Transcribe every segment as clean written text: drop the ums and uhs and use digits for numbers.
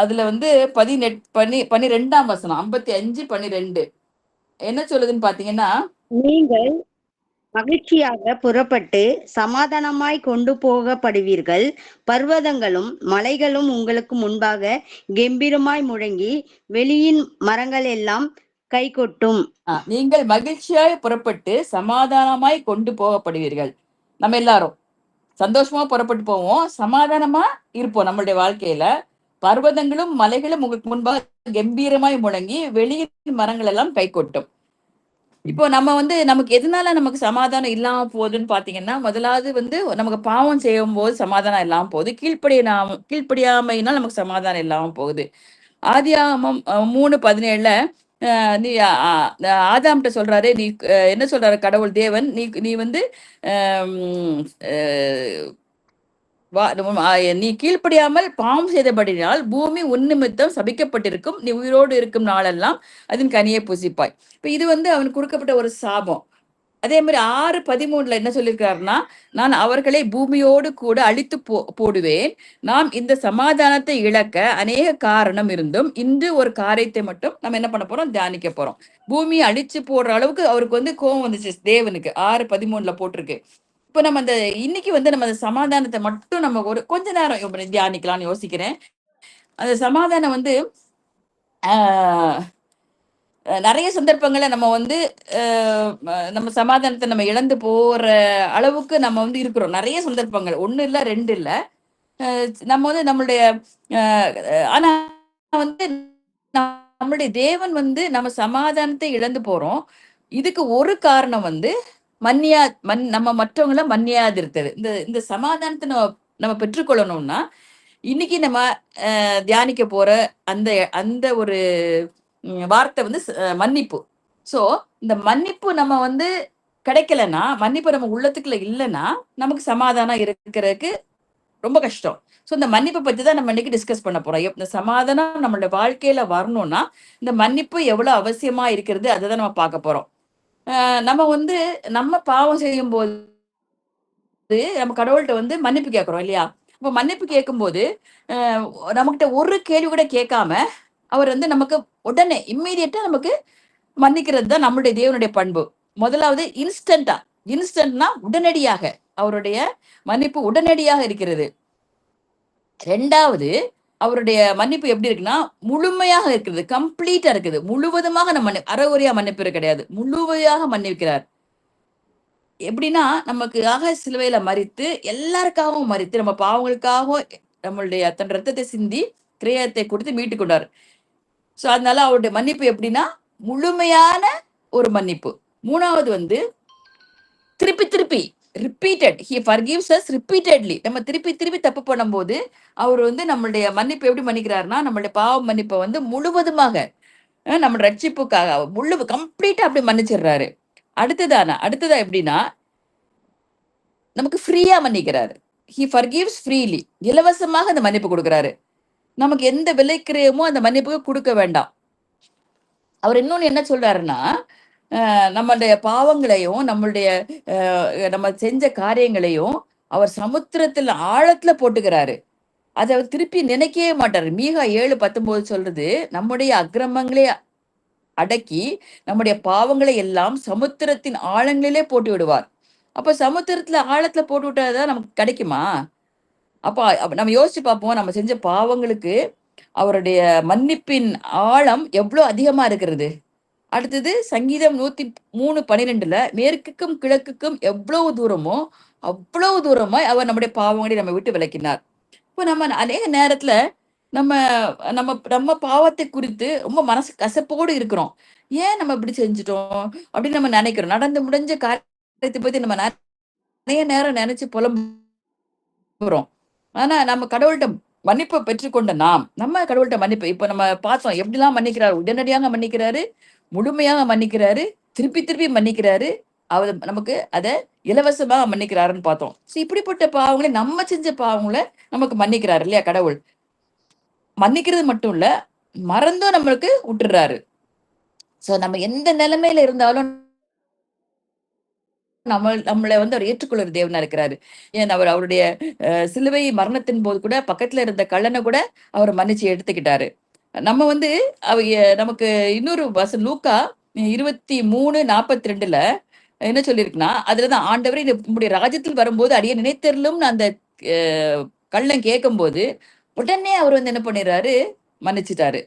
அதுல வந்து 12ஆம் வசனம் 55:12 என்ன சொல்லுதுன்னு பாத்தீங்கன்னா, நீங்கள் மகிழ்ச்சியாக புறப்பட்டு சமாதானமாய் கொண்டு போகப்படுவீர்கள். பர்வதங்களும் மலைகளும் உங்களுக்கு முன்பாக கெம்பீரமாய் முழங்கி வெளியின் மரங்கள் எல்லாம் கைகொட்டும். நீங்கள் மகிழ்ச்சியாய் புறப்பட்டு சமாதானமாய் கொண்டு போகப்படுவீர்கள். நம்ம எல்லாரும் சந்தோஷமா புறப்பட்டு போவோம், சமாதானமா இருப்போம் நம்மளுடைய வாழ்க்கையில. பர்வதங்களும் மலைகளும் உங்களுக்கு முன்பாக கம்பீரமாய் முழங்கி வெளியின் மரங்கள் எல்லாம் கை கொட்டும். இப்போ நம்ம வந்து நமக்கு எதனால நமக்கு சமாதானம் இல்லாம போகுதுன்னு பாத்தீங்கன்னா, முதலாவது வந்து நமக்கு பாவம் செய்யும் போது சமாதானம் இல்லாம போகுது. கீழ்ப்படியாமையினால் நமக்கு சமாதானம் இல்லாம போகுது. ஆதியாகமம் 3:17 நீ ஆதாம்கிட்ட சொல்றாரு, நீ என்ன சொல்றாரு கடவுள் தேவன், நீ நீ வந்து ஆம், அஹ், நீ கீழ்ப்படியாமல் பாவம் செய்தபடினால் பூமி உன் நிமித்தம் சபிக்கப்பட்டிருக்கும், நீ உயிரோடு இருக்கும் நாளெல்லாம் அதன் கனியை புசிப்பாய். இப்ப இது வந்து அவனுக்கு கொடுக்கப்பட்ட ஒரு சாபம். அதே மாதிரி 6:13 என்ன சொல்லியிருக்காருன்னா, நான் அவர்களை பூமியோடு கூட அழித்து போடுவேன். நாம் இந்த சமாதானத்தை இழக்க அநேக காரணம் இருந்தும் இன்று ஒரு காரியத்தை மட்டும் நம்ம என்ன பண்ண போறோம், தியானிக்க போறோம். பூமியை அழிச்சு போடுற அளவுக்கு அவருக்கு வந்து கோபம் வந்துச்சு தேவனுக்கு. 6:13 போட்டிருக்கு. இப்ப நம்ம அந்த இன்னைக்கு வந்து நம்ம அந்த சமாதானத்தை மட்டும் நம்ம ஒரு கொஞ்ச நேரம் தியானிக்கலாம்னு யோசிக்கிறேன். அந்த சமாதானம் வந்து ஆஹ் நிறைய சந்தர்ப்பங்களை நம்ம வந்து நம்ம சமாதானத்தை நம்ம இழந்து போற அளவுக்கு நம்ம வந்து இருக்கிறோம். நிறைய சந்தர்ப்பங்கள், ஒண்ணு இல்ல ரெண்டு இல்ல. நம்ம வந்து நம்மளுடைய ஆனா வந்து நம்மளுடைய தேவன் வந்து நம்ம சமாதானத்தை இழந்து போறோம். இதுக்கு ஒரு காரணம் வந்து நம்ம மற்றவங்கள மன்னியாது இருக்கிறது. இந்த இந்த சமாதானத்தை நம்ம நம்ம பெற்றுக்கொள்ளணும்னா இன்னைக்கு நம்ம தியானிக்க போற அந்த அந்த ஒரு வார்த்தை வந்து மன்னிப்பு. சோ இந்த மன்னிப்பு நம்ம வந்து கிடைக்கலன்னா, மன்னிப்பு நம்ம உள்ளத்துக்குள்ள இல்லைன்னா நமக்கு சமாதானம் இருக்கிறதுக்கு ரொம்ப கஷ்டம். சோ இந்த மன்னிப்பை பத்தி தான் நம்ம இன்னைக்கு டிஸ்கஸ் பண்ண போறோம். இந்த சமாதானம் நம்மளோட வாழ்க்கையில வரணும்னா இந்த மன்னிப்பு எவ்வளவு அவசியமா இருக்கிறது அதை தான் நம்ம பார்க்க போறோம். நம்ம வந்து நம்ம பாவம் செய்யும் போது நம்ம கடவுள்கிட்ட வந்து மன்னிப்பு கேட்கிறோம் இல்லையா? அப்ப மன்னிப்பு கேட்கும்போது நம்மகிட்ட ஒரு கேள்வி கூட கேட்காம அவர் வந்து நமக்கு உடனே இம்மீடியட்டா நமக்கு மன்னிக்கிறது தான் நம்மளுடைய தேவனுடைய பண்பு. முதலாவது இன்ஸ்டன்ட்னா உடனடியாக அவருடைய மன்னிப்பு உடனடியாக இருக்கிறது. ரெண்டாவது அவருடைய மன்னிப்பு எப்படி இருக்குன்னா முழுமையாக இருக்கிறது, கம்ப்ளீட்டா இருக்குது. முழுவதுமாக நம்ம அறகுறையா மன்னிப்பு கிடையாது, முழுமையாக மன்னிக்கிறார். எப்படின்னா நமக்காக சிலுவையில மரித்து எல்லாருக்காகவும் மரித்து நம்ம பாவங்களுக்காகவும் நம்மளுடைய தன் ரத்தத்தை சிந்தி கிரயத்தை கொடுத்து மீட்டு கொண்டார். சோ அதனால அவருடைய மன்னிப்பு எப்படின்னா முழுமையான ஒரு மன்னிப்பு. மூணாவது வந்து திருப்பி திருப்பி repeated, he forgives us repeatedly. நம்ம திருப்பி திருப்பி தப்பு பண்ணும்போது அவர் வந்து நம்மளுடைய மன்னிப்பு எப்படி மன்னிக்கிறாருன்னா நம்மளுடைய பாவ மன்னிப்பை வந்து முழுவதுமாக நம்ம ரட்சிப்புக்காக கம்ப்ளீட்டா அப்படி மன்னிச்சிடுறாரு. அடுத்ததா எப்படின்னா நமக்கு ஃப்ரீயா மன்னிக்கிறாரு. ஹி ஃபர்கிவ்ஸ் ஃப்ரீலி, இலவசமாக அந்த மன்னிப்பு கொடுக்குறாரு. நமக்கு எந்த விலைக்கிறையுமோ அந்த மன்னிப்புக்கு கொடுக்க வேண்டாம். அவர் இன்னொன்னு என்ன சொல்றாருன்னா நம்மளுடைய பாவங்களையும் நம்மளுடைய நம்ம செஞ்ச காரியங்களையும் அவர் சமுத்திரத்துல ஆழத்துல போட்டுக்கிறாரு. அதை அவர் திருப்பி நினைக்கவே மாட்டாரு. மீகா 7:19 சொல்றது, நம்முடைய அக்கிரமங்களே அடக்கி நம்முடைய பாவங்களை எல்லாம் சமுத்திரத்தின் ஆழங்களிலே போட்டு விடுவார். அப்ப சமுத்திரத்துல ஆழத்துல போட்டு விட்டாதான் நமக்கு கிடைக்குமா? அப்ப நம்ம யோசிச்சு பார்ப்போம், நம்ம செஞ்ச பாவங்களுக்கு அவருடைய மன்னிப்பின் ஆழம் எவ்வளவு அதிகமா இருக்கிறது. அடுத்தது சங்கீதம் 103:12 மேற்குக்கும் கிழக்குக்கும் எவ்வளவு தூரமோ அவ்வளவு தூரமாய் அவர் நம்முடைய பாவங்களை நம்ம விட்டு விலக்கினார். இப்போ நம்ம அநேக நேரத்துல நம்ம நம்ம நம்ம பாவத்தை குறித்து ரொம்ப மனசு கசப்போடு இருக்கிறோம். ஏன் நம்ம இப்படி செஞ்சுட்டோம் அப்படின்னு நம்ம நினைக்கிறோம். நடந்து முடிஞ்ச காரியத்தை பத்தி நம்ம நிறைய நேரம் நினைச்சு புலம்புறோம். ஆனா நம்ம கடவுள்கிட்ட மன்னிப்பை பெற்றுக்கொண்ட நம்ம கடவுள்கிட்ட மன்னிப்பு இப்ப நம்ம பார்த்தோம் எப்படிலாம் மன்னிக்கிறாரு. உடனடியாக மன்னிக்கிறாரு, முழுமையாக மன்னிக்கிறாரு, திருப்பி திருப்பி மன்னிக்கிறாரு. அவர் நமக்கு அதை இலவசமாக மன்னிக்கிறாருன்னு பார்த்தோம். இப்படிப்பட்ட பாவங்களை நம்ம செஞ்ச பாவங்களை நமக்கு மன்னிக்கிறாரு இல்லையா கடவுள். மன்னிக்கிறது மட்டும் இல்ல, மறந்தும் நம்மளுக்கு விட்டுறாரு. சோ நம்ம எந்த நிலைமையில இருந்தாலும் நம்மளை வந்து அவர் ஏற்றுக்கொள்ளுற தேவனா இருக்கிறாரு. ஏன் அவருடைய சிலுவை மரணத்தின் போது கூட பக்கத்துல இருந்த கள்ளனை கூட அவர் மன்னிச்சு எடுத்துக்கிட்டாரு. நம்ம வந்து நமக்கு இன்னொரு லூக்கா 23:42ல என்ன சொல்லியிருக்குன்னா, அதுலதான் ஆண்டவரே உம்முடைய ராஜ்யத்தில் வரும்போது அடியே நினைத்தருளும்னு அந்த கள்ளன் கேட்கும்போது, உடனே அவர் வந்து என்ன பண்ணிடுறாரு, மன்னிச்சுட்டாரு.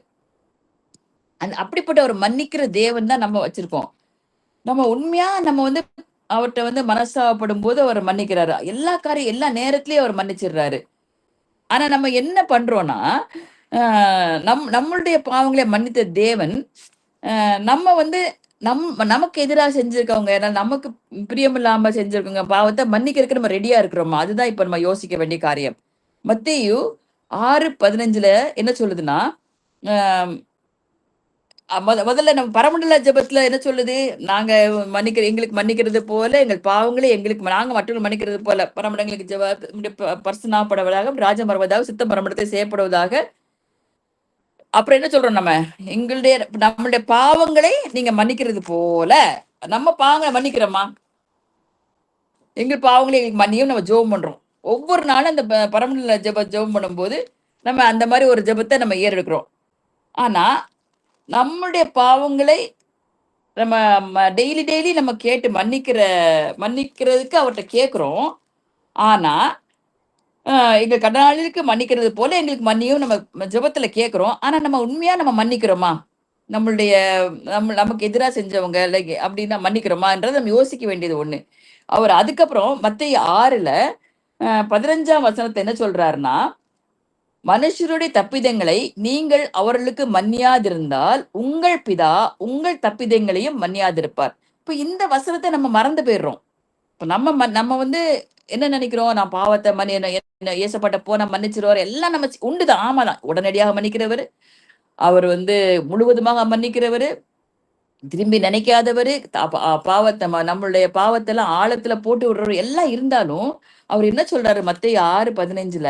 அப்படிப்பட்ட ஒரு மன்னிக்கிற தேவன் தான் நம்ம வச்சிருக்கோம். நம்ம உண்மையா நம்ம வந்து அவர்ட்ட வந்து மனஸ்தாபப்படும் போது அவர் மன்னிக்கிறாரு. எல்லா காரியம் எல்லா நேரத்திலயும் அவர் மன்னிச்சிடுறாரு. ஆனா நம்ம என்ன பண்றோம்னா, அ நம்மளுடைய பாவங்களை மன்னித்த தேவன், நம்ம வந்து நமக்கு எதிரா செஞ்சிருக்கவங்க, நமக்கு பிரியமில்லாம செஞ்சிருக்கவங்க பாவத்த மன்னிக்கிறதுக்கு நம்ம ரெடியா இருக்கிறோமா? அதுதான் இப்ப நம்ம யோசிக்க வேண்டிய காரியம். மத்தேயு 6:15ல என்ன சொல்லுதுன்னா, அ முதல்ல நம்ம பரமண்டல ஜெபத்துல என்ன சொல்லுது? நாங்க எங்களுக்கு மன்னிக்கிறது போல எங்கள் பாவங்களை நாங்க மற்றவர்கள் மன்னிக்கிறது போல பரமண்டங்களுக்கு பரிசுத்தமாக்கப்படுவதாக, ராஜ்யம் வருவதாக, சித்தம் பரமண்டலத்தில் செய்யப்படுவதாக. அப்புறம் என்ன சொல்றோம் நம்ம? நம்மளுடைய பாவங்களை நீங்க மன்னிக்கிறது போல, நம்ம பாவங்களை மன்னிக்கிறோமா? எங்கள் பாவங்களை எங்களுக்கு மன்னியும் நம்ம ஜெபம் பண்றோம். ஒவ்வொரு நாளும் அந்த பரமண்டல ஜெபம் பண்ணும்போது, நம்ம அந்த மாதிரி ஒரு ஜெபத்தை நம்ம ஏறெடுக்கிறோம். ஆனா, நம்முடைய பாவங்களை நம்ம டெய்லி நம்ம கேட்டு மன்னிக்கிறதுக்கு அவர்ட்ட கேட்கிறோம். ஆனா, எங்க கடனாளிகளுக்கு மன்னிக்கிறது போல எங்களுக்கு மன்னியும் நம்ம ஜெபத்துல கேட்கிறோம். ஆனா, நம்ம உண்மையா நம்ம மன்னிக்கிறோமா? நம்மளுடைய நமக்கு எதிரா செஞ்சவங்க லைக் அப்படின்னா மன்னிக்கிறோமான்றத நம்ம யோசிக்க வேண்டியது ஒண்ணு. அவர் அதுக்கப்புறம் மத்தேயு 6ல 15ஆம் வசனத்தை என்ன சொல்றாருன்னா, மனுஷருடைய தப்பிதங்களை நீங்கள் அவர்களுக்கு மன்னியாதிருந்தால், உங்கள் பிதா உங்கள் தப்பிதங்களையும் மன்னியாதிருப்பார். இப்ப இந்த வசனத்த நம்ம மறந்து போயிடுறோம். இப்ப நம்ம வந்து என்ன நினைக்கிறோம்? நான் பாவத்த என்ன ஏசப்பாட்ட போனா மன்னிச்சுருவாரு. எல்லாம் நம்ம உண்டுதான். ஆமாதான். உடனடியாக மன்னிக்கிறவரு. அவர் வந்து முழுவதுமாக மன்னிக்கிறவரு. திரும்பி நினைக்காதவரு. பாவத்த நம்மளுடைய பாவத்தெல்லாம் ஆழத்துல போட்டு விடுறவரு எல்லாம் இருந்தாலும், அவர் என்ன சொல்றாரு மத்தேயு 6:15ல,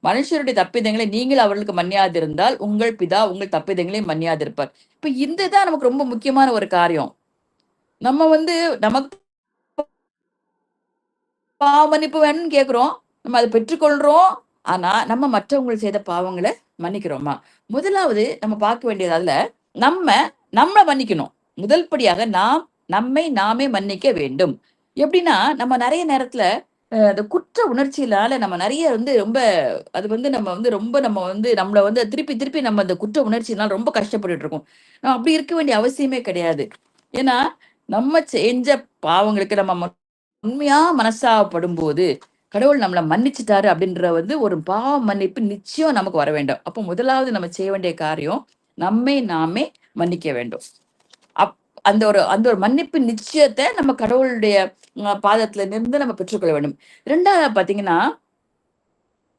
மனுஷருடைய தப்பிதங்களை நீங்கள் அவர்களுக்கு மன்னியாதிருந்தால், உங்கள் பிதா உங்கள் தப்பிதங்களை மன்னியாதிருப்பார். இப்ப இதுதான் நமக்கு ரொம்ப முக்கியமான ஒரு காரியம். நம்ம வந்து நமக்கு பாவ மன்னிப்பு வேணும்னு கேட்கிறோம். நம்ம அத பெற்றுக்கொள்றோம். ஆனா, நம்ம மற்றவங்கள் செய்த பாவங்கள மன்னிக்கிறோமா? முதலாவது நம்ம பார்க்க வேண்டியது அதுல, நம்ம நம்மள மன்னிக்கணும். முதல் படியாக நம்மை நாமே மன்னிக்க வேண்டும். எப்படின்னா, நம்ம நெறைய நேரத்துல அந்த குற்ற உணர்ச்சியினால நம்ம நெறைய வந்து ரொம்ப அது வந்து நம்ம வந்து நம்மள வந்து திருப்பி திருப்பி நம்ம அந்த குற்ற உணர்ச்சியினால ரொம்ப கஷ்டப்பட்டுட்டு இருக்கோம். அப்படி இருக்க வேண்டிய அவசியமே கிடையாது. ஏன்னா, நம்ம செஞ்ச பாவங்களுக்கு நம்ம உண்மையா மனஸ்தாபப்படும்போது, கடவுள் நம்மள மன்னிச்சுட்டாரு அப்படின்ற வந்து ஒரு பாவ மன்னிப்பு நிச்சயம் நமக்கு வர வேண்டும். அப்போ முதலாவது நம்ம செய்ய வேண்டிய காரியம், நம்மை நாமே மன்னிக்க வேண்டும். அப் அந்த ஒரு மன்னிப்பு நிச்சயத்த நம்ம கடவுளுடைய பாதத்துல இருந்து நம்ம பெற்றுக்கொள்ள வேண்டும். 2வது பார்த்தீங்கன்னா,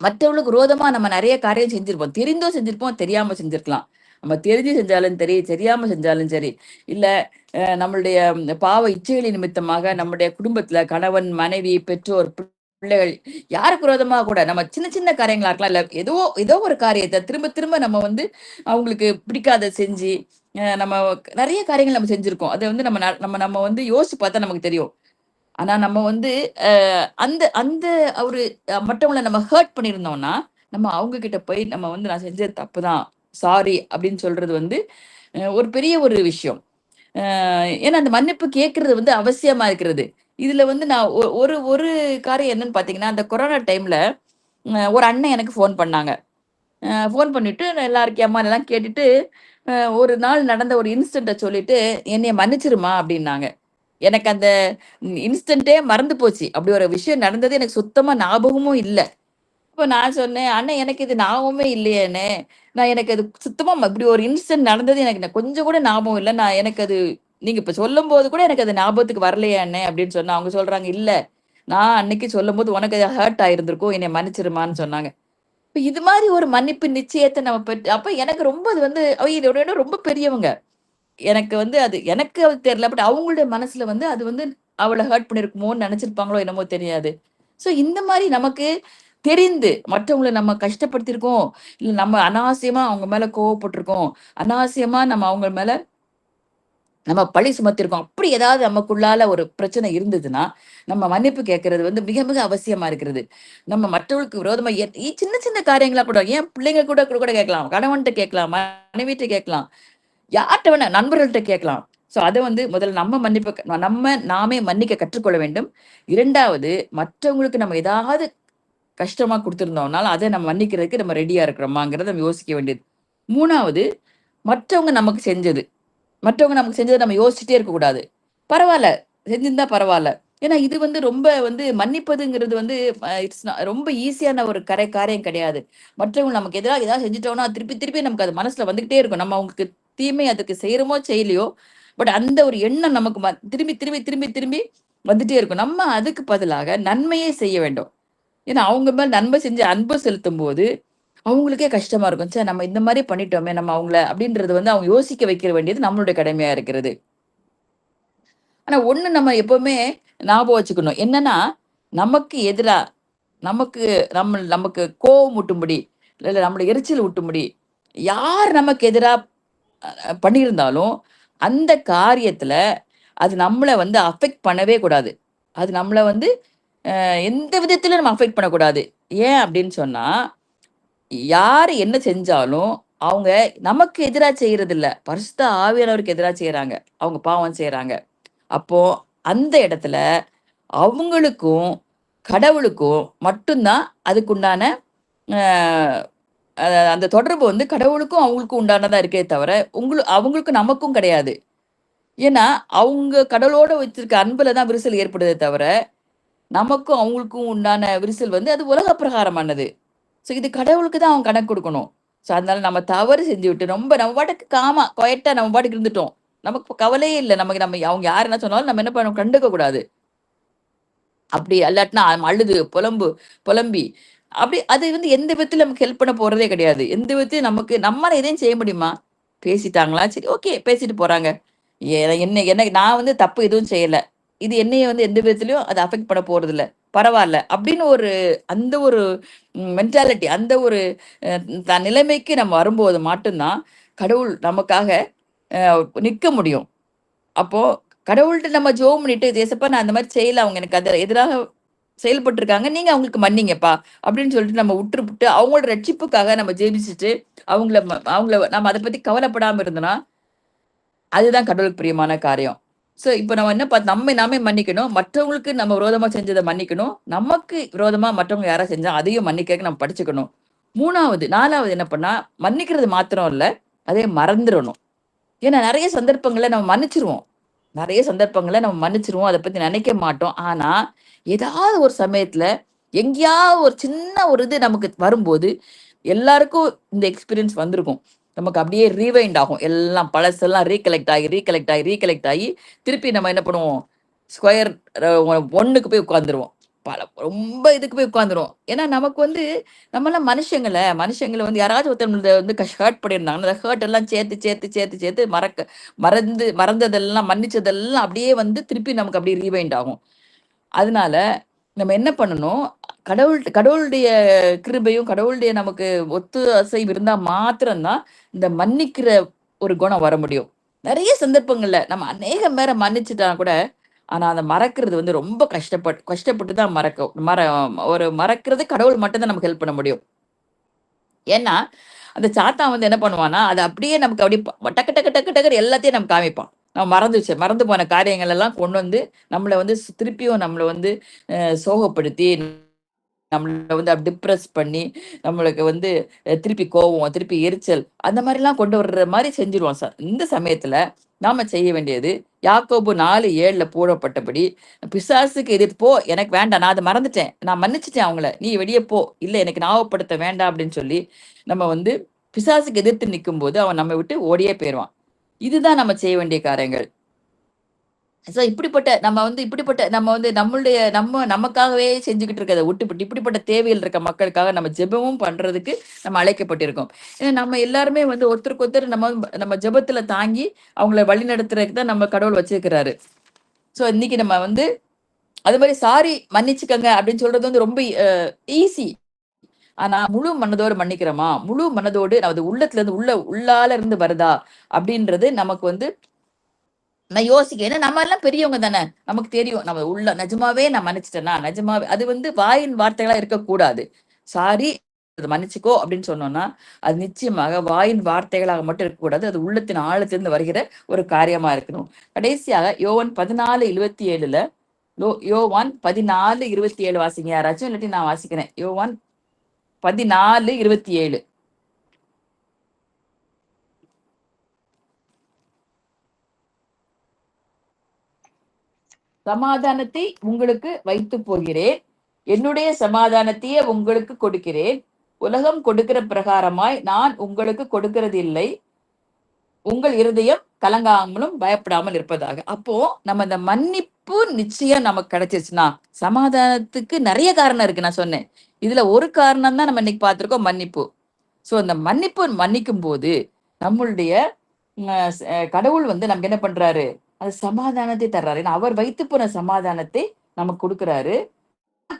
மற்றவர்களுக்கு விரோதமா நம்ம நெறைய காரியம் செஞ்சிருப்போம். தெரிந்தோ செஞ்சிருப்போம், தெரியாம செஞ்சிருக்கலாம். நம்ம தெரிஞ்சு செஞ்சாலும் சரி, தெரியாம செஞ்சாலும் சரி, இல்ல நம்மளுடைய பாவ இச்சைகளின் நிமித்தமாக நம்முடைய குடும்பத்துல கணவன், மனைவி, பெற்றோர், பிள்ளைகள் யாருக்கு விரோதமா கூட நம்ம சின்ன சின்ன காரியங்களா இருக்கலாம். இல்ல ஏதோ ஏதோ ஒரு காரியத்த திரும்ப திரும்ப நம்ம வந்து அவங்களுக்கு பிடிக்காத செஞ்சு, நம்ம நெறைய காரியங்கள் நம்ம செஞ்சிருக்கோம். அத வந்து நம்ம வந்து யோசிச்சு பார்த்தா நமக்கு தெரியும். ஆனா நம்ம வந்து அந்த அந்த ஒரு மற்றவங்கள நம்ம ஹர்ட் பண்ணியிருந்தோம்னா, நம்ம அவங்க கிட்ட போய் நம்ம வந்து நான் செஞ்சது தப்புதான். சாரி அப்படின்னு சொல்றது வந்து ஒரு பெரிய ஒரு விஷயம். ஏன்னா அந்த மன்னிப்பு கேட்கறது வந்து அவசியமா இருக்கிறது. இதுல வந்து நான் ஒரு ஒரு காரியம் என்னன்னு பார்த்தீங்கன்னா, அந்த கொரோனா டைம்ல ஒரு அண்ணன் எனக்கு ஃபோன் பண்ணாங்க. ஃபோன் பண்ணிட்டு நான் எல்லா இருக்கியாம்மான்னுலாம் கேட்டுட்டு, அ ஒரு நாள் நடந்த ஒரு இன்சிடென்ட்ட சொல்லிட்டு, "என்னைய மன்னிச்சிருமா" அப்படின்னாங்க. எனக்கு அந்த இன்ஸ்டன்ட்டே மறந்து போச்சு. அப்படி ஒரு விஷயம் நடந்தது எனக்கு சுத்தமா ஞாபகமும் இல்ல. அப்ப நான் சொன்னேன், "அண்ணே எனக்கு இது ஞாபகமே இல்லையே அண்ணே. எனக்கு அது சுத்தமா இப்படி ஒரு இன்சிடென்ட் நடந்தது எனக்கு கொஞ்சம் கூட ஞாபகம் இல்ல. எனக்கு அது நீங்க இப்ப சொல்லும்போது கூட எனக்கு அது ஞாபகத்துக்கு வரலையே அண்ணே" அப்படின்னு சொன்னா, அவங்க சொல்றாங்க, "இல்ல, நான் அன்னைக்கு சொல்லும்போது உனக்கு அது ஹர்ட் ஆயிருந்திருக்கும். என்னைய மன்னிச்சிருமான்னு" சொன்னாங்க. இப்ப இது மாரி ஒரு மன்னிப்பு நிச்சயத்த நம்ம அப்ப எனக்கு ரொம்ப அது வந்து இதோட விட ரொம்ப பெரியவங்க. எனக்கு அது தெரியல. பட் அவங்களுடைய மனசுல வந்து அது வந்து அவள ஹர்ட் பண்ணியிருக்குமோன்னு நெனச்சிருப்பாங்களோ என்னமோ தெரியாது. ஸோ இந்த மாரி நமக்கு தெரிந்து மற்றவங்கள நம்ம கஷ்டப்படுத்தியிருக்கோம். இல்ல நம்ம அனாவசியமா அவங்க மேல கோவப்பட்டுருக்கோம். அனாவசியமா நம்ம அவங்க மேல நம்ம பழி சுமத்திருக்கோம். அப்படி ஏதாவது நமக்குள்ளால ஒரு பிரச்சனை இருந்ததுன்னா, நம்ம மன்னிப்பு கேட்கறது வந்து மிக மிக அவசியமா இருக்கிறது. நம்ம மற்றவர்களுக்கு விரோதமா சின்ன சின்ன காரியங்களா கூட ஏன் பிள்ளைங்க கூட கூட கேட்கலாம். கணவன்ட்ட கேட்கலாம், மனைவிட்ட கேட்கலாம், யார்ட்ட வேணா நண்பர்கள்ட்ட கேட்கலாம். ஸோ அத வந்து முதல்ல நம்ம மன்னிப்பு நாமே மன்னிக்க கற்றுக்கொள்ள வேண்டும். 2வது மற்றவங்களுக்கு நம்ம ஏதாவது கஷ்டமா குடுத்திருந்தோம்னாலும், அத நம்ம மன்னிக்கிறதுக்கு நம்ம ரெடியா இருக்கிறோமாங்கிறத நம்ம யோசிக்க வேண்டியது. 3வது மற்றவங்க நமக்கு செஞ்சது. மற்றவங்க நமக்கு செஞ்சத நம்ம யோசிச்சுட்டே இருக்கக்கூடாது. பரவால்ல. செஞ்சிருந்தா பரவால்ல. ஏன்னா இது வந்து ரொம்ப வந்து மன்னிப்பதுங்கிறது வந்து இட்ஸ் ரொம்ப ஈஸியான ஒரு காரியம் கிடையாது. மற்றவங்க நமக்கு எதிரா ஏதாவது செஞ்சுட்டோம்னா, திருப்பி திருப்பி நமக்கு அது மனசுல வந்துகிட்டே இருக்கும். நம்ம அவங்களுக்கு தீமை அதுக்கு செய்றோமோ, செய்யலையோ, பட் அந்த ஒரு எண்ணம் நமக்கு திரும்பி திரும்பி திரும்பி திரும்பி வந்துட்டே இருக்கும். நம்ம அதுக்கு பதிலாக நன்மையே செய்ய வேண்டும். ஏன்னா அவங்க மேல நன்மை செஞ்சு அன்பு செலுத்தும்போது, அவங்களுக்கே கஷ்டமா இருக்கும். ச்சே நம்ம இந்த மாரி பண்ணிட்டோமே நம்ம அவங்கள அப்படின்றது வந்து அவங்க யோசிக்க வைக்க வேண்டியது நம்மளுடைய கடமையா இருக்கிறது. ஆனா ஒண்ணு நம்ம எப்பவுமே ஞாபகம் வச்சுக்கணும். என்னன்னா, நமக்கு எதிரா நமக்கு நமக்கு கோவம் ஊட்டும்படி, இல்ல நம்மள எரிச்சல் ஊட்டும்படி, யார் நமக்கு எதிரா பண்ணியிருந்தாலும், அந்த காரியத்துல அது நம்மள வந்து அஃபெக்ட் பண்ணவே கூடாது. அது நம்மள வந்து எந்த விதத்திலும் நம்ம அஃபெக்ட் பண்ணக்கூடாது. ஏன் அப்படின்னு சொன்னா, யாரு என்ன செஞ்சாலும், அவங்க நமக்கு எதிரா செய்றதில்ல. பரிசுத்த ஆவியானவருக்கு எதிரா செய்றாங்க. அவங்க பாவம் செய்றாங்க. அப்போ அந்த இடத்துல அவங்களுக்கும், கடவுளுக்கும் மட்டும் தான் அதுக்குண்டான அ அ அந்த தொடர்பு வந்து கடவுளுக்கும் அவங்களுக்கும் உண்டானதா இருக்கே தவிர, அவங்களுக்கும் நமக்கும் கிடையாது. ஏன்னா, அவங்க கடவுளோட வச்சிருக்க அன்புல தான் விரிசல் ஏற்படுதே தவிர, நமக்கும் அவங்களுக்கும் உண்டான விரிசல் வந்து அது உலக பிரகாரமானது. ஸோ இது கடவுளுக்கு தான் அவங்க கணக்கு குடுக்கணும். ஸோ அதனால நம்ம தவறு செஞ்சுவிட்டு ரொம்ப நம்ம பாட்டுக்கு குயட்டா நம்ம பாட்டுக்கு இருந்துட்டோம். நமக்கு கவலையே இல்ல. நமக்கு நம்ம அவங்க யார் என்ன சொன்னாலும் நம்ம என்ன பண்ணணும் கண்டுக்க கூடாது. அப்படி அல்லாட்டினா அழுது, புலம்பி அப்படி அது வந்து எந்த விதத்திலும் நமக்கு ஹெல்ப் பண்ண போறதே கிடையாது. எந்த விதத்திலும் நம்மால எதையும் செய்ய முடியுமா? பேசிட்டாங்களா? சரி ஓகே பேசிட்டு போறாங்க. எ என்ன என்ன நான் வந்து தப்பு எதுவும் செய்யல. இது என்னைய வந்து எந்த விதத்திலயும் அது அஃபெக்ட் பண்ண போறதில்ல. பரவால்ல. அப்படின்னு அந்த ஒரு மென்டாலிட்டி அந்த ஒரு அ நிலைமைக்கு நம்ம வரும்போது மட்டும் தான், கடவுள் நமக்காக நிக்க முடியும். அப்போ கடவுள்ட்ட நம்ம ஜெபம் பண்ணிட்டு, "ஏசப்பா நான் அந்த மாரி செய்யல. அவங்க எனக்கு எதிராக செயல்பட்டுருக்காங்க. நீங்க அவங்களுக்கு மன்னிங்கப்பா." அப்படின்னு சொல்லிட்டு நம்ம விட்டுப்புட்டு, அவங்களோட ரட்சிப்புக்காக நம்ம ஜெபிச்சுட்டு, அவங்கள நம்ம அத பத்தி கவலைப்படாம இருந்தோம்னா, அதுதான் கடவுளுக்கு பிரியமான காரியம். ஸோ இப்ப நம்ம என்ன நம்மை நாமே மன்னிக்கணும். மற்றவங்களுக்கு நம்ம விரோதமா செஞ்சத மன்னிக்கணும். நமக்கு விரோதமா மற்றவங்க யாராவது செஞ்சா அதையும் மன்னிக்க நம்ம படிச்சுக்கணும். 4வது என்ன பண்ணா, மன்னிக்கிறது மாத்திரம் இல்ல, அதே மறந்துறணும். ஏன்னா நெறைய சந்தர்ப்பங்கள்ல நம்ம மன்னிச்சுருவோம். நெறைய சந்தர்ப்பங்கள்ல நம்ம மன்னிச்சுருவோம். அத பத்தி நெனைக்க மாட்டோம். ஆனா, ஏதாவது ஒரு சமயத்துல, எங்கேயாவது ஒரு சின்ன ஒரு இது நமக்கு வரும்போது, எல்லாருக்கும் இந்த எக்ஸ்பீரியன்ஸ் வந்திருக்கும். நமக்கு அப்படியே ரீவைண்ட் ஆகும். எல்லாம் பழசெல்லாம் ரீகலெக்ட் ஆகி, திருப்பி நம்ம என்ன பண்ணுவோம்? ஸ்கொயர் 1க்கு போய் உட்கார்ந்துருவோம். ரொம்ப இதுக்கு போய் உட்கார்ந்துருவோம். ஏன்னா நமக்கு வந்து நம்மலாம் மனுஷங்கள வந்து யாராச்சும் ஒருத்தவங்கள வந்து ஹர்ட் பண்ணியிருந்தாங்கன்னா, அந்த ஹர்ட் எல்லாம் சேர்த்து மறந்ததெல்லாம், மன்னிச்சதெல்லாம் அப்படியே வந்து திருப்பி நமக்கு அப்படியே ரீவைண்ட் ஆகும். அதனால நம்ம என்ன பண்ணணும், கடவுளுடைய கிருபையும், கடவுளுடைய நமக்கு ஒத்துழைப்பு இருந்தா மாத்திரம் தான், இந்த மன்னிக்கிற ஒரு குணம் வர முடியும். நெறைய சந்தர்ப்பங்கள்ல நம்ம அநேகம் பேர மன்னிச்சுட்டா கூட, ஆனா அத மறக்கிறது வந்து ரொம்ப கஷ்டப்பட்டு தான் மறக்கிறது கடவுள் மட்டும் தான் நமக்கு ஹெல்ப் பண்ண முடியும். ஏன்னா, அந்த சாத்தான் வந்து என்ன பண்ணுவான்னா, அத அப்படியே நமக்கு அப்படியே டக்கு டக்கு டக்கு டக்குன்னு எல்லாத்தையும் நமக்கு காமிப்பான். நம்ம மறந்து போன காரியங்கள் எல்லாம் கொண்டு வந்து, நம்மள வந்து திருப்பியும் நம்மள வந்து சோகப்படுத்தி, நம்மள வந்து டிப்ரஸ் பண்ணி, நம்மளுக்கு வந்து திருப்பி கோவம், திருப்பி எரிச்சல் அந்த மாரிலாம் கொண்டு வர்ற மாரி செஞ்சுருவான். இந்த சமயத்துல நாம செய்ய வேண்டியது, யாக்கோபு 4:7ல போடப்பட்டபடி, பிசாசுக்கு எதிர்த்து "போ எனக்கு வேண்டாம். நான் அத மறந்துட்டேன். நான் மன்னிச்சுட்டேன் அவங்கள. நீ வெளிய போ. இல்ல எனக்கு ஞாபகப்படுத்த வேண்டாம்" அப்படின்னு சொல்லி, நம்ம வந்து பிசாசுக்கு எதிர்த்து நிக்கும்போது, அவன் நம்மை விட்டு ஓடியே போயிருவான். இதுதான் நம்ம செய்ய வேண்டிய காரியங்கள். இப்படிப்பட்ட நம்ம வந்து நமக்காகவே செஞ்சுகிட்டு இருக்கிறத விட்டுப்புட்டு, இப்படிப்பட்ட தேவைகள் இருக்க மக்களுக்காக நம்ம ஜெபமும் பண்றதுக்கு நம்ம அழைக்கப்பட்டிருக்கோம். ஏன்னா நம்ம எல்லாருமே வந்து ஒருத்தருக்கு ஒருத்தர் நம்ம ஜெபத்துல தாங்கி அவங்கள வழிநடத்துறதுக்கு தான் நம்ம கடவுள் வச்சிருக்கிறாரு. சோ இன்னைக்கு நம்ம வந்து அது மாரி சாரி மன்னிச்சுக்கங்க அப்படின்னு சொல்றது வந்து ரொம்ப ஈஸி. ஆனா முழு மனதோடு மன்னிக்கிறோமா? முழு மனதோடு அது உள்ளத்துல இருந்து உள்ளால இருந்து வருதா? அப்படின்றது நமக்கு வந்து நான் யோசிக்கிறேன். ஏன்னா நம்ம எல்லாம் பெரியவங்க தானே. நமக்கு தெரியும். நம்ம உள்ள நிஜமாவே நான் மன்னிச்சுட்டேனா, நிஜமாவே அது வாயின் வார்த்தைகளா இருக்கக்கூடாது. சாரி, அத மன்னிச்சுக்கோ அப்படின்னு சொன்னோம்னா, அது நிச்சயமாக வாயின் வார்த்தைகளாக மட்டும் இருக்கக்கூடாது. அது உள்ளத்தின் ஆழத்திலிருந்து வருகிற ஒரு காரியமா இருக்கணும். கடைசியாக யோவான் 14:27ல யோவான் 14:27 வாசிங்க யாராச்சும். இல்லாட்டி நான் வாசிக்கிறேன். யோவான் 14:27. சமாதானத்தை உங்களுக்கு வைத்து போகிறேன். என்னுடைய சமாதானத்தையே உங்களுக்கு கொடுக்கிறேன். உலகம் கொடுக்கிற பிரகாரமாய் நான் உங்களுக்கு கொடுக்கிறது இல்லை. உங்கள் இருதயம் கலங்காமலும் பயப்படாமல் இருப்பதாக. அப்போ நம்ம இந்த மன்னிப்பு நிச்சயம் நமக்கு கிடைச்சிருச்சுன்னா, சமாதானத்துக்கு நிறைய காரணம் இருக்கு. நான் சொன்னேன். இதுல ஒரு காரணம் தான் நம்ம இன்னைக்கு பார்த்திருக்கோம், மன்னிப்பு. சோ அந்த மன்னிப்பு மன்னிக்கும் போது நம்மளுடைய கடவுள் நமக்கு என்ன பண்றாரு? அது சமாதானத்தை தர்றாரு. ஏன்னா அவர் வைத்து போன சமாதானத்தை நமக்கு கொடுக்கிறாரு.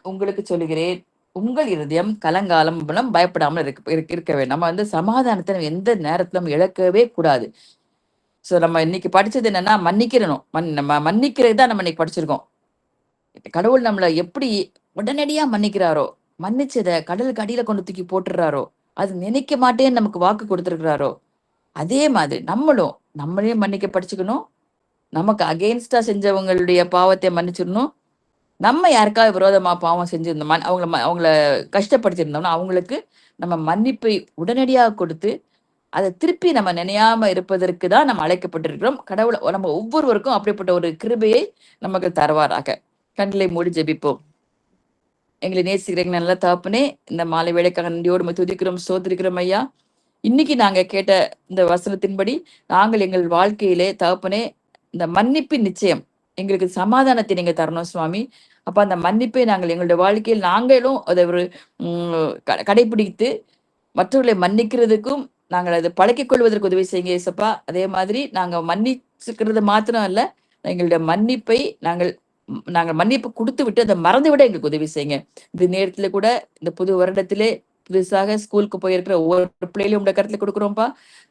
உங்களுக்கு சொல்லுகிறேன், உங்கள் இருதயம் கலங்காலம் பயப்படாமல் இருக்க வேண்டும். நம்ம சமாதானத்தை நம்ம எந்த நேரத்திலும் இழக்கவே கூடாது. சோ நம்ம இன்னைக்கு படிச்சது என்னன்னா, மன்னிக்கிறணும். நம்ம மன்னிக்கிறது தான் நம்ம இன்னைக்கு படிச்சிருக்கோம். கடவுள் நம்மள எப்படி உடனடியா மன்னிக்கிறாரோ, மன்னிச்சத கடலுக்கு அடியில கொண்டு தூக்கி போட்டுறாரோ, அது நினைக்க மாட்டேன்னு நமக்கு வாக்கு கொடுத்திருக்கிறாரோ, அதே மாதிரி நம்மளும் நம்மளையும் மன்னிக்க படிச்சுக்கணும். நமக்கு அகெயின்ஸ்டா செஞ்சவங்களுடைய பாவத்தை மன்னிச்சிடணும். நம்ம யாருக்காவது விரோதமா பாவம் செஞ்சிருந்தோம், அவங்கள கஷ்டப்படுத்திருந்தோம்னா அவங்களுக்கு நம்ம மன்னிப்பை உடனடியாக கொடுத்து அதை திருப்பி நம்ம நினையாம இருப்பதற்கு தான் நம்ம அழைக்கப்பட்டிருக்கிறோம். கடவுள் நம்ம ஒவ்வொருவருக்கும் அப்படிப்பட்ட ஒரு கிருபையை நமக்கு தருவாராக. கண்களை மூடி ஜெபிப்போம். எங்களை நேசிக்கிறீங்க நல்ல தகப்பனே, இந்த மாலை வேளைக்காக நன்றியோடு நம்ம துதிக்கிறோம், ஸ்தோத்திரிக்கிறோம் ஐயா. இன்னைக்கு நாங்க கேட்ட இந்த வசனத்தின்படி நாங்கள் எங்கள் வாழ்க்கையிலே தகப்பனே இந்த மன்னிப்பின் நிச்சயம் எங்களுக்கு சமாதானத்தை நீங்க தரணும் சுவாமி. அப்ப அந்த மன்னிப்பை நாங்கள் எங்களுடைய வாழ்க்கையில் நாங்களும் அதை ஒரு கடைபிடித்து மற்றவர்களை மன்னிக்கிறதுக்கும் நாங்கள் அதை பழக்கிக் கொள்வதற்கு உதவி செய்யுங்க ஏசப்பா. அதே மாதிரி நாங்க மன்னிச்சுக்கிறது மாத்திரம் அல்ல, எங்களுடைய மன்னிப்பை நாங்கள் நாங்கள் மன்னிப்பு கொடுத்து விட்டு அதை மறந்து விட எங்களுக்கு உதவி செய்யுங்க. இந்த நேரத்துல கூட இந்த புது வருடத்திலே புதுசாக ஸ்கூலுக்கு போயிருக்கிற ஒவ்வொரு பிள்ளைகளையும் உடைய கருத்துல கொடுக்குறோம்ப்பா.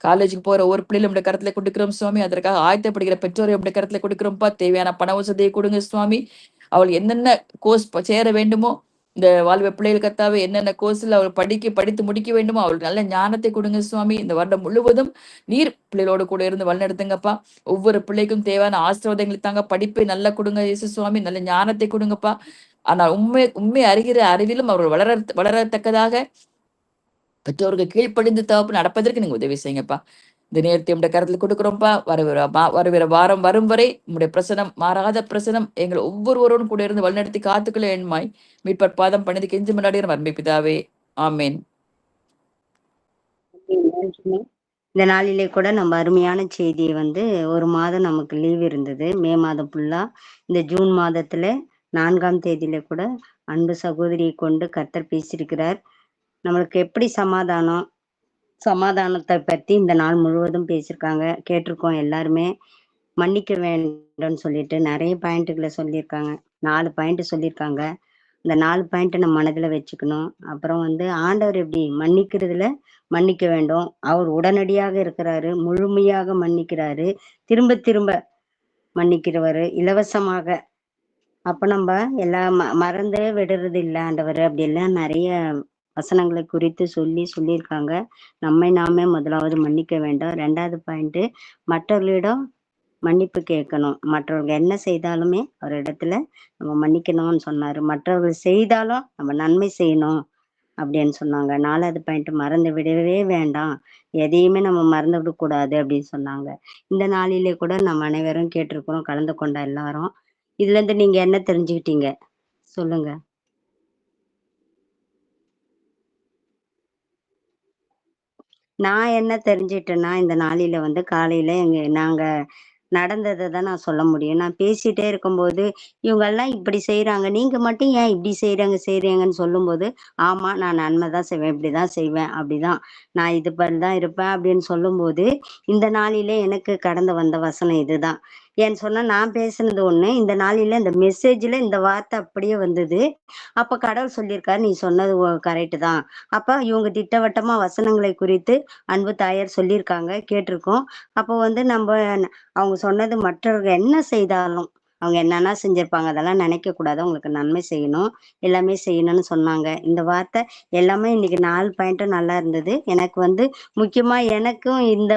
காலேஜுக்கு போற ஒவ்வொரு பிள்ளைகளும் உடைய கருத்துல கொடுக்கிறோம் சுவாமி. அதற்காக ஆயத்தப்படுகிற பெற்றோரை உடைய கருத்துல கொடுக்கிறோம்ப்பா. தேவையான பண வசதியை கொடுங்க சுவாமி. அவள் என்னென்ன கோர்ஸ் சேர வேண்டுமோ, இந்த வாழ்வை பிள்ளைகள் கத்தாவே என்னென்ன கோர்ஸ்ல அவள் படித்து முடிக்க வேண்டுமோ அவளுக்கு நல்ல ஞானத்தை கொடுங்க சுவாமி. இந்த வருடம் முழுவதும் நீர் பிள்ளைகளோடு கூட இருந்து வழிநடத்துங்கப்பா. ஒவ்வொரு பிள்ளைக்கும் தேவையான ஆசீர்வாதங்களை தாங்க. படிப்பை நல்லா கொடுங்க இயேசு சுவாமி. நல்ல ஞானத்தை கொடுங்கப்பா. ஆனால் உண்மை அறிகிற அறிவிலும் அவர்கள் வளரத்தக்கதாக பெற்றோருக்கு கீழ்ப்படிந்து தகப்பு நடப்பதற்கு நீங்க உதவி செய்யுங்கப்பா. இந்த நேரத்தை உடைய கருத்துல கொடுக்குறோம்ப்பா. வருகிற வாரம் வரும் வரை உங்களுடைய பிரசனம், மாறாத பிரசனம் எங்களை ஒவ்வொருவரோடும் கூட இருந்து வழிநடத்தி காத்துக்களை எண்மாய் மீட்பர் பாதம் பண்ணது கெஞ்சி முன்னாடி வர்மை பிதாவே, ஆமேன். இந்த நாளிலே கூட நம்ம அருமையான செய்தியை ஒரு மாதம் நமக்கு லீவ் இருந்தது, மே மாதம் ஃபுல்லா. இந்த ஜூன் மாதத்துல 4ஆம் தேதியில கூட அன்பு சகோதரியை கொண்டு கர்த்தர் பேசியிருக்கிறார். நம்மளுக்கு எப்படி சமாதானத்தை பத்தி இந்த நாள் முழுவதும் பேசியிருக்காங்க, கேட்டிருக்கோம் எல்லாருமே. மன்னிக்க வேண்டும்னு சொல்லிட்டு நிறைய பாயிண்ட்டுகளை சொல்லியிருக்காங்க. 4 பாயிண்ட் சொல்லியிருக்காங்க. இந்த 4 பாயிண்ட் நம்ம மனதுல வச்சுக்கணும். அப்புறம் ஆண்டவர் எப்படி மன்னிக்கிறதுல மன்னிக்க வேண்டும். அவர் உடனடியாக இருக்கிறாரு, முழுமையாக மன்னிக்கிறாரு, திரும்ப திரும்ப மன்னிக்கிறவரு, இலவசமாக. அப்ப நம்ம எல்லாம் மறந்தே விடுறது இல்லை ஆண்டவர். அப்படி எல்லாம் நிறைய வசனங்களை குறித்து சொல்லியிருக்காங்க. நம்மை நாமே முதலாவது மன்னிக்க வேண்டும். 2வது பாயிண்ட், மற்றவர்களிடம் மன்னிப்பு கேட்கணும். மற்றவர்கள் என்ன செய்தாலுமே ஒரு இடத்துல நம்ம மன்னிக்கணும்னு சொன்னாரு. மற்றவர்கள் செய்தாலும் நம்ம நன்மை செய்யணும் அப்படின்னு சொன்னாங்க. 4வது பாயிண்ட், மறந்து விடவே வேண்டாம், எதையுமே நம்ம மறந்து விடக்கூடாது அப்படின்னு சொன்னாங்க. இந்த நாளிலே கூட நம்ம அனைவரும் கேட்டிருக்கிறோம், கலந்து கொண்ட எல்லாரும். இதுல இருந்து நீங்க என்ன தெரிஞ்சுக்கிட்டீங்க சொல்லுங்க. நான் என்ன தெரிஞ்சிட்டேன்னா, இந்த நாளில காலையில நாங்க நடந்ததை தான் நான் சொல்ல முடியும். நான் பேசிட்டே இருக்கும்போது, இவங்கெல்லாம் இப்படி செய்றாங்க, நீங்க மட்டும் ஏன் இப்படி செய்றீங்கன்னு சொல்லும்போது, ஆமா நான் நன்மை தான் செய்வேன், இப்படிதான் செய்வேன், அப்படிதான் நான் இது தான் இருப்பேன் அப்படின்னு சொல்லும்போது, இந்த நாளிலே எனக்கு கடந்து வந்த வசனம் இதுதான். ஏன்னு சொன்னா நான் பேசுனது ஒண்ணு, இந்த நாளில இந்த மெசேஜ்ல இந்த வார்த்தை அப்படியே வந்தது. அப்ப கடவுள் சொல்லியிருக்காரு, நீ சொன்னது கரெக்ட் தான். அப்ப இவங்க திட்டவட்டமா வசனங்களை குறித்து அன்பு தாயார் சொல்லியிருக்காங்க, கேட்டிருக்கோம். அப்போ வந்து அவங்க சொன்னது மற்றவர்கள் என்ன செய்தாலும் அவங்க என்னென்ன செஞ்சிருப்பாங்க அதெல்லாம் நினைக்க கூடாது, உங்களுக்கு நன்மை செய்யணும், எல்லாமே செய்யணும்னு சொன்னாங்க. இந்த வார்த்தை எல்லாமே இன்னைக்கு 4 பாயிண்ட்டும் நல்லா இருந்தது. எனக்கு வந்து முக்கியமா எனக்கும் இந்த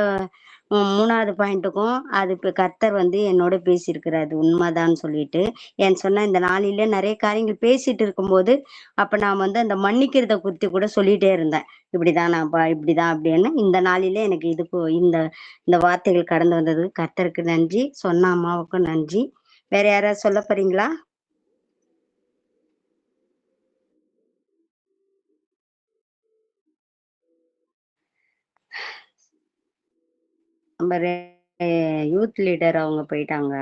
3வது பாயிண்ட்டுக்கும் அது இப்ப கர்த்தர் வந்து என்னோட பேசியிருக்கிறாரு, அது உண்மைதான்னு சொல்லிட்டு. ஏன்னு சொன்னா இந்த நாளில நிறைய காரியங்கள் பேசிட்டு இருக்கும்போது அப்ப நான் வந்து அந்த மன்னிக்கிறத குறித்து கூட சொல்லிட்டே இருந்தேன். இப்படிதான் நான்ப்பா இப்படிதான் அப்படின்னு. இந்த நாளிலே எனக்கு இந்த இந்த வார்த்தைகள் கடந்து வந்தது. கர்த்தருக்கு நன்றி, சொன்ன அம்மாவுக்கும் நன்றி. வேற யாராவது சொல்ல போறீங்களா? நம்ம யூத் லீடர் அவங்க போயிட்டாங்க.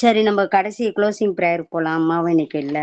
சரி, நம்ம கடைசி க்ளோசிங் ப்ரேயர் போலாம். அம்மாவும் இன்னைக்கு இல்ல.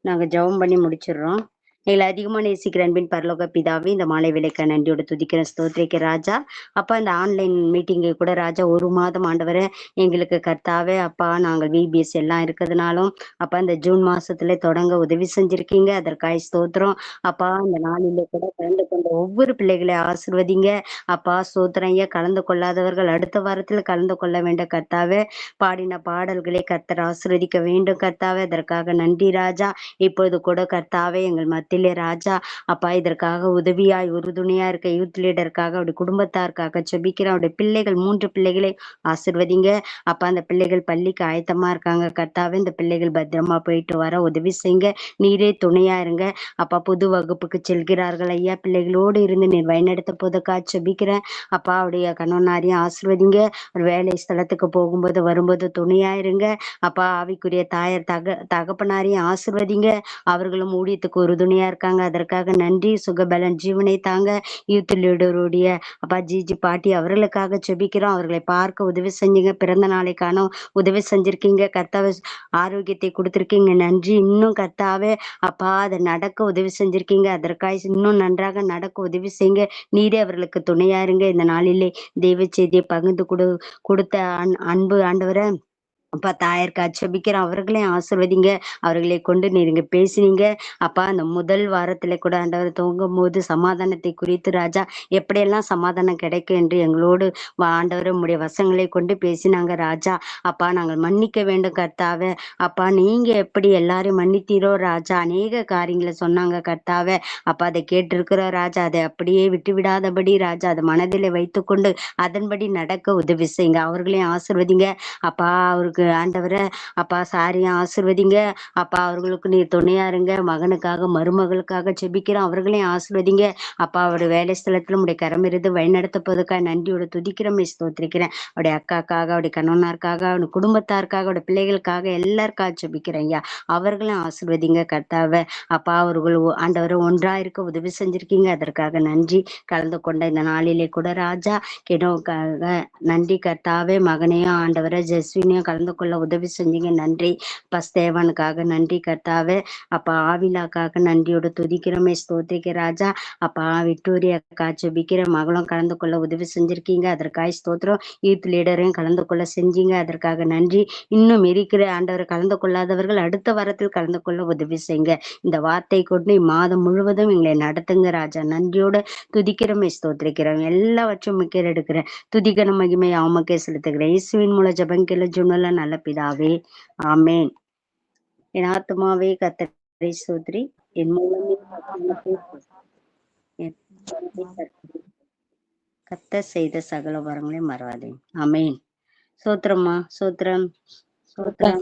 நாங்க ஜெபம் பண்ணி முடிச்சிடுறோம். எங்களை அதிகமா நேசிக்கிற அன்பின் பரலோக பிதாவே, இந்த மாலை வேளைக்காக நன்றியோட துதிக்கிறேன், ஸ்தோத்திரிக்கிறேன் ராஜா. அப்பா இந்த ஆன்லைன் மீட்டிங்கு கூட ராஜா 1 மாதம் ஆண்டவரே எங்களுக்கு கர்த்தாவே அப்பா நாங்கள் விபிஎஸ் எல்லாம் இருக்கிறதுனாலும் அப்பா இந்த ஜூன் மாசத்துல தொடங்க உதவி செஞ்சிருக்கீங்க, அதற்காக ஸ்தோத்திரம். அப்பா இந்த நாளில கூட கலந்து கொண்ட ஒவ்வொரு பிள்ளைகளையும் ஆசீர்வதிங்க. அப்பா ஸ்தோத்திரம் ஐயா. கலந்து கொள்ளாதவர்கள் அடுத்த வாரத்துல கலந்து கொள்ள வேண்டும் கர்த்தாவே. பாடின பாடல்களை கர்த்தர் ஆசீர்வதிக்க வேண்டும் கர்த்தாவே, அதற்காக நன்றி ராஜா. இப்பொழுது கூட கர்த்தாவே எங்கள் மத்தியிலே ராஜா அப்பா இதற்காக உதவியாய் உறுதுணையா இருக்க யூத் லீடருக்காக அவருடைய குடும்பத்தாருக்காக செபிக்கிறேன். அவருடைய பிள்ளைகள் 3 பிள்ளைகளை ஆசீர்வதிங்க. அப்பா அந்த பிள்ளைகள் பள்ளிக்கு ஆயத்தமா இருக்காங்க கர்த்தாவே, இந்த பிள்ளைகள் பத்திரமா போயிட்டு வர உதவி செய்யுங்க. நீரே துணையா இருங்க. அப்பா புது வகுப்புக்கு செல்கிறார்கள் ஐயா, பிள்ளைகளோடு இருந்து நீர் வழிநடத்த போதுக்கா செபிக்கிறேன். அப்பா அவருடைய கணவனாரையும் ஆசீர்வதிங்க. ஒரு வேலை ஸ்தலத்துக்கு போகும்போது வரும்போது துணையா இருங்க. அப்பா ஆவிக்குரிய தாயார் தகப்பனாரையும் ஆசீர்வதிங்க. அவர்களும் ஊழியத்துக்கு உறுதுணையா இருக்காங்க, அதற்காக நன்றி. சுகபலன் ஜீவனை தாங்க. யூத் லீடருடைய அப்பா ஜிஜி பாட்டி அவர்களுக்காக செபிக்கிறோம். அவர்களை பார்க்க உதவி செஞ்சீங்க, பிறந்த நாளை காண உதவி செஞ்சிருக்கீங்க கர்த்தாவே. ஆரோக்கியத்தை கொடுத்திருக்கீங்க, நன்றி. இன்னும் கர்த்தாவே அப்பா அதை நடக்க உதவி செஞ்சிருக்கீங்க, அதற்காக இன்னும் நன்றாக நடக்க உதவி செய்யுங்க. நீரே அவர்களுக்கு துணையா இருங்க. இந்த நாளிலே தெய்வ செய்தியை பகிர்ந்து கொடுத்த அன்பு ஆண்டவரை அப்பா தாயாருக்கா செபிக்கிறோம். அவர்களையும் ஆசீர்வதிங்க. அவர்களை கொண்டு நீங்க பேசினீங்க. அப்பா அந்த முதல் வாரத்திலே கூட ஆண்டவர் துவங்கும்போது சமாதானத்தை குறித்து ராஜா எப்படியெல்லாம் சமாதானம் கிடைக்கும் என்று எங்களோடு ஆண்டவர் உம்முடைய வசனங்களை கொண்டு பேசினாங்க ராஜா. அப்பா நாங்கள் மன்னிக்க வேண்டும் கர்த்தாவே. அப்பா நீங்க எப்படி எல்லாரையும் மன்னித்தீரோ ராஜா, அநேக காரியங்களை சொன்னாங்க கர்த்தாவே. அப்பா அதை கேட்டிருக்கிறோம் ராஜா, அதை அப்படியே விட்டு விடாதபடி ராஜா அதை மனதிலே வைத்துக்கொண்டு அதன்படி நடக்க உதவி செய்யுங்க. அவர்களையும் ஆசீர்வதிங்க. அப்பா அவருக்கு ஆண்டவரை அப்பா சாரியும் ஆசீர்வதிங்க. அப்பா அவர்களுக்கு நீர் துணையா இருங்க. மகனுக்காக மருமகளுக்காக செபிக்கிறோம், அவர்களையும் ஆசீர்வதிங்க. அப்பா அவருடைய வேலை ஸ்தலத்துல உடைய கரம் இருந்து வழிநடத்தப்போதுக்காக நன்றியோட துதிக்கிறோம், ஸ்தோத்திரிக்கிறேன். அவருடைய அக்காக்காக, அவருடைய கணவனாருக்காக, அவருடைய குடும்பத்தாருக்காக, அவருடைய பிள்ளைகளுக்காக எல்லாருக்காக செபிக்கிறேன் ஐயா. அவர்களும் ஆசீர்வதிங்க கர்த்தாவே. அப்பா அவர்கள் ஆண்டவரை ஒன்றா இருக்க உதவி செஞ்சிருக்கீங்க, அதற்காக நன்றி. கலந்து கொண்ட இந்த நாளிலே கூட ராஜா கெனோக்காக நன்றி கர்த்தாவே. மகனையும் ஆண்டவரை ஜெஸ்வினையும் கலந்து கொள்ள உதவி செஞ்சீங்க, நன்றி. பஸ்தேவனுக்காக நன்றி கர்த்தாவே. அப்பா ஆவிலாக்காக நன்றியோட துதிக்கிறோமே, ஸ்தோத்திரிக்க ராஜா. அப்பா விக்டோரியாக்கா ஜெபிக்கிற மகளும் கலந்து கொள்ள உதவி செஞ்சிருக்கீங்க, அதற்காக ஸ்தோத்திரம். யூத் லீடரையும் கலந்து கொள்ள செஞ்சீங்க, அதற்காக நன்றி. இன்னும் இருக்கிற ஆண்டவர் கலந்து கொள்ளாதவர்கள் அடுத்த வாரத்தில் கலந்து கொள்ள உதவி செய்யுங்க. இந்த வார்த்தை கொண்டு இம்மாதம் முழுவதும் எங்களை நடத்துங்க ராஜா. நன்றியோட துதிக்கிறோமே, ஸ்தோத்திரிக்கிறோம். எல்லாவற்றும் முக்கிய எடுக்கிறேன். துதிகன மகிமை அவமக்கே செலுத்துகிறேன். இயேசுவின் மூல ஜபங்கெல்லாம் ஜுனல நல்ல பிதாவே, ஆமேன். என் ஆத்மாவே கர்த்தரை ஸ்தோத்திரி, என் மூலமே கர்த்தர் செய்த சகல வரங்களையும் மறவாதே. ஆமேன். சோத்திரம்மா, சோத்திரம், சோத்திரம்.